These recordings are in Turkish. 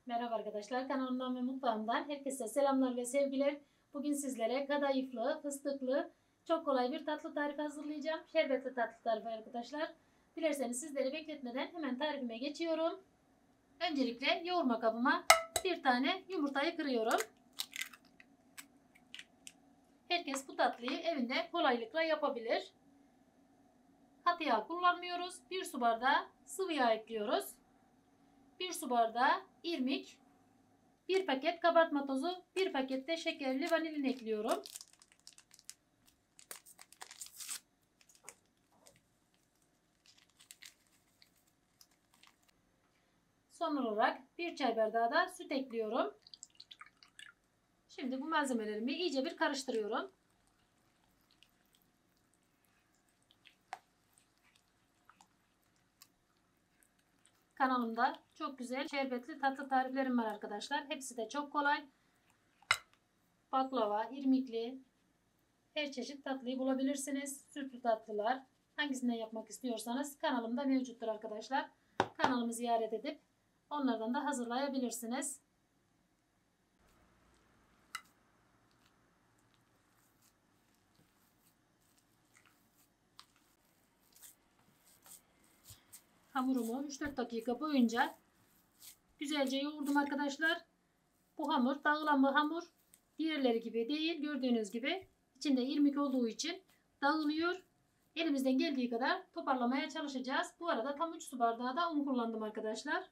Merhaba arkadaşlar, kanalımdan ve mutfağımdan herkese selamlar ve sevgiler. Bugün sizlere kadayıflı, fıstıklı, çok kolay bir tatlı tarifi hazırlayacağım. Şerbetli tatlı tarifi arkadaşlar. Dilerseniz sizleri bekletmeden hemen tarifime geçiyorum. Öncelikle yoğurma kabıma bir tane yumurtayı kırıyorum. Herkes bu tatlıyı evinde kolaylıkla yapabilir. Katı yağ kullanmıyoruz. 1 su bardağı sıvı yağ ekliyoruz. 1 su bardağı irmik, 1 paket kabartma tozu, 1 paket de şekerli vanilin ekliyorum. Son olarak 1 çay bardağı da süt ekliyorum. Şimdi bu malzemelerimi iyice bir karıştırıyorum. Kanalımda çok güzel şerbetli tatlı tariflerim var arkadaşlar. Hepsi de çok kolay. Baklava, irmikli, her çeşit tatlıyı bulabilirsiniz. Sütlü tatlılar, hangisinden yapmak istiyorsanız kanalımda mevcuttur arkadaşlar. Kanalımı ziyaret edip onlardan da hazırlayabilirsiniz. Hamurumu 3-4 dakika boyunca güzelce yoğurdum arkadaşlar. Bu hamur dağılan bir hamur. Diğerleri gibi değil. Gördüğünüz gibi içinde irmik olduğu için dağılıyor. Elimizden geldiği kadar toparlamaya çalışacağız. Bu arada tam 3 su bardağı da un kullandım arkadaşlar.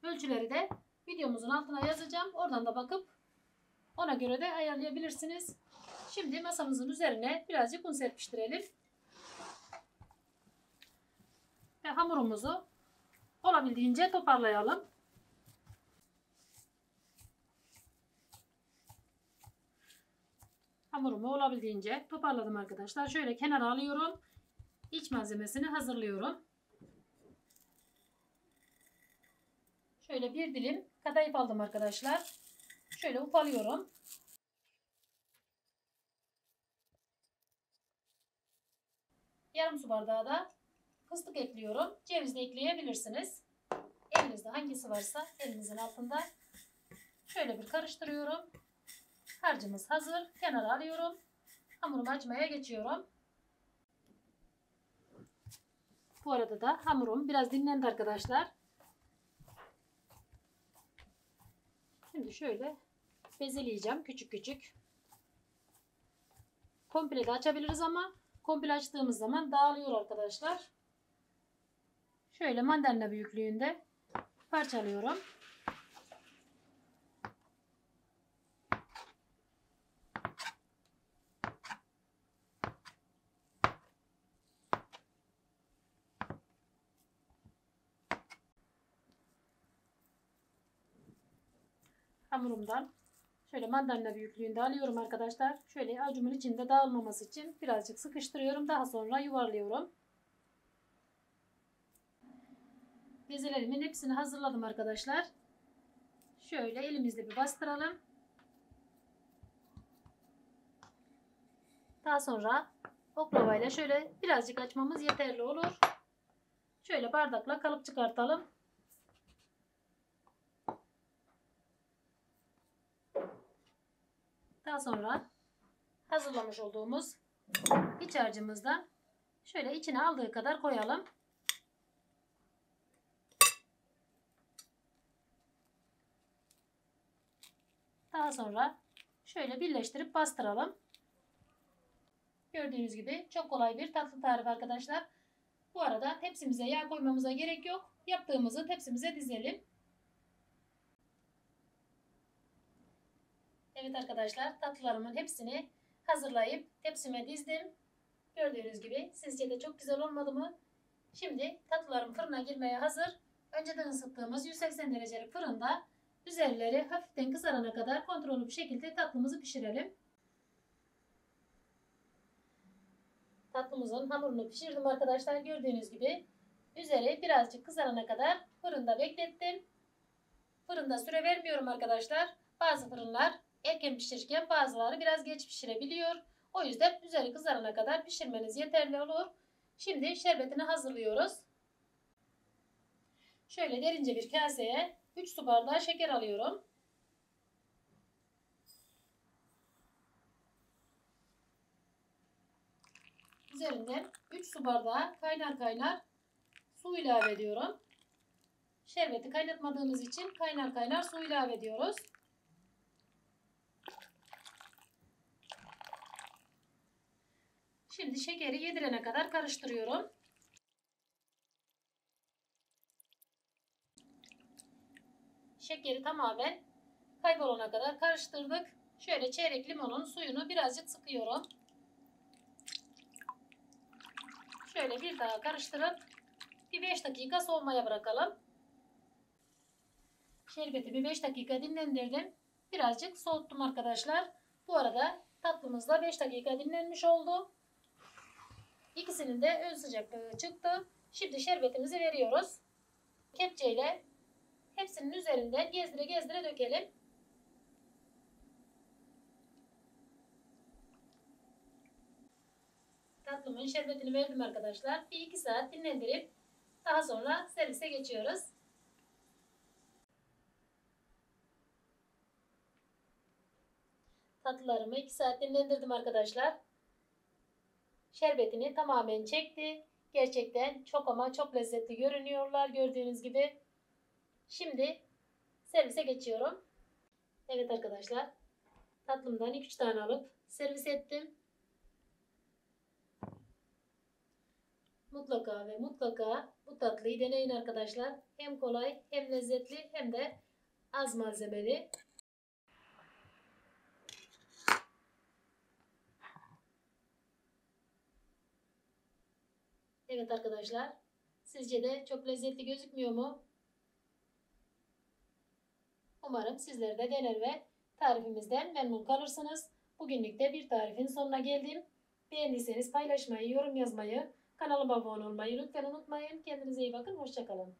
Ölçüleri de videomuzun altına yazacağım. Oradan da bakıp ona göre de ayarlayabilirsiniz. Şimdi masamızın üzerine birazcık un serpiştirelim. Ve hamurumuzu olabildiğince toparlayalım. Hamurumu olabildiğince toparladım arkadaşlar. Şöyle kenara alıyorum. İç malzemesini hazırlıyorum. Şöyle bir dilim kadayıf aldım arkadaşlar. Şöyle ufalıyorum. Yarım su bardağı da fıstık ekliyorum. Ceviz de ekleyebilirsiniz. Elinizde hangisi varsa elinizin altında. Şöyle bir karıştırıyorum. Harcımız hazır. Kenara alıyorum. Hamurumu açmaya geçiyorum. Bu arada da hamurum biraz dinlendi arkadaşlar. Şimdi şöyle bezeleyeceğim küçük küçük. Komple de açabiliriz ama komple açtığımız zaman dağılıyor arkadaşlar. Şöyle mandalina büyüklüğünde parçalıyorum. Hamurumdan şöyle mandalina büyüklüğünde alıyorum arkadaşlar. Şöyle avucumun içinde dağılmaması için birazcık sıkıştırıyorum. Daha sonra yuvarlıyorum. Bezelerimin hepsini hazırladım arkadaşlar. Şöyle elimizle bir bastıralım. Daha sonra oklavayla şöyle birazcık açmamız yeterli olur. Şöyle bardakla kalıp çıkartalım. Daha sonra hazırlamış olduğumuz iç harcımızdan şöyle içine aldığı kadar koyalım. Daha sonra şöyle birleştirip bastıralım. Gördüğünüz gibi çok kolay bir tatlı tarifi arkadaşlar. Bu arada tepsimize yağ koymamıza gerek yok. Yaptığımızı tepsimize dizelim. Evet arkadaşlar, tatlılarımın hepsini hazırlayıp tepsime dizdim. Gördüğünüz gibi sizce de çok güzel olmadı mı? Şimdi tatlılarım fırına girmeye hazır. Önceden ısıttığımız 180 derecelik fırında üzerleri hafiften kızarana kadar kontrollü bir şekilde tatlımızı pişirelim. Tatlımızın hamurunu pişirdim arkadaşlar. Gördüğünüz gibi üzeri birazcık kızarana kadar fırında beklettim. Fırında süre vermiyorum arkadaşlar. Bazı fırınlar erken pişirirken bazıları biraz geç pişirebiliyor. O yüzden üzeri kızarana kadar pişirmeniz yeterli olur. Şimdi şerbetini hazırlıyoruz. Şöyle derince bir kaseye 3 su bardağı şeker alıyorum. Üzerinden 3 su bardağı kaynar kaynar su ilave ediyorum. Şerbeti kaynatmadığımız için kaynar kaynar su ilave ediyoruz. Şimdi şekeri yedirene kadar karıştırıyorum. Şekeri tamamen kaybolana kadar karıştırdık. Şöyle çeyrek limonun suyunu birazcık sıkıyorum. Şöyle bir daha karıştırıp bir 5 dakika soğumaya bırakalım. Şerbeti bir 5 dakika dinlendirdim. Birazcık soğuttum arkadaşlar. Bu arada tatlımız da 5 dakika dinlenmiş oldu. İkisinin de ön sıcaklığı çıktı. Şimdi şerbetimizi veriyoruz. Kepçeyle hepsinin üzerinden gezdire gezdire dökelim. Tatlımın şerbetini verdim arkadaşlar. Bir 2 saat dinlendirip daha sonra servise geçiyoruz. Tatlılarımı 2 saat dinlendirdim arkadaşlar. Şerbetini tamamen çekti. Gerçekten çok ama çok lezzetli görünüyorlar gördüğünüz gibi. Şimdi servise geçiyorum. Evet arkadaşlar. Tatlımdan 2-3 tane alıp servis ettim. Mutlaka ve mutlaka bu tatlıyı deneyin arkadaşlar. Hem kolay hem lezzetli hem de az malzemeli. Evet arkadaşlar. Sizce de çok lezzetli gözükmüyor mu? Umarım sizler de dener ve tarifimizden memnun kalırsınız. Bugünlük de bir tarifin sonuna geldim. Beğendiyseniz paylaşmayı, yorum yazmayı, kanalıma abone olmayı lütfen unutmayın. Kendinize iyi bakın. Hoşça kalın.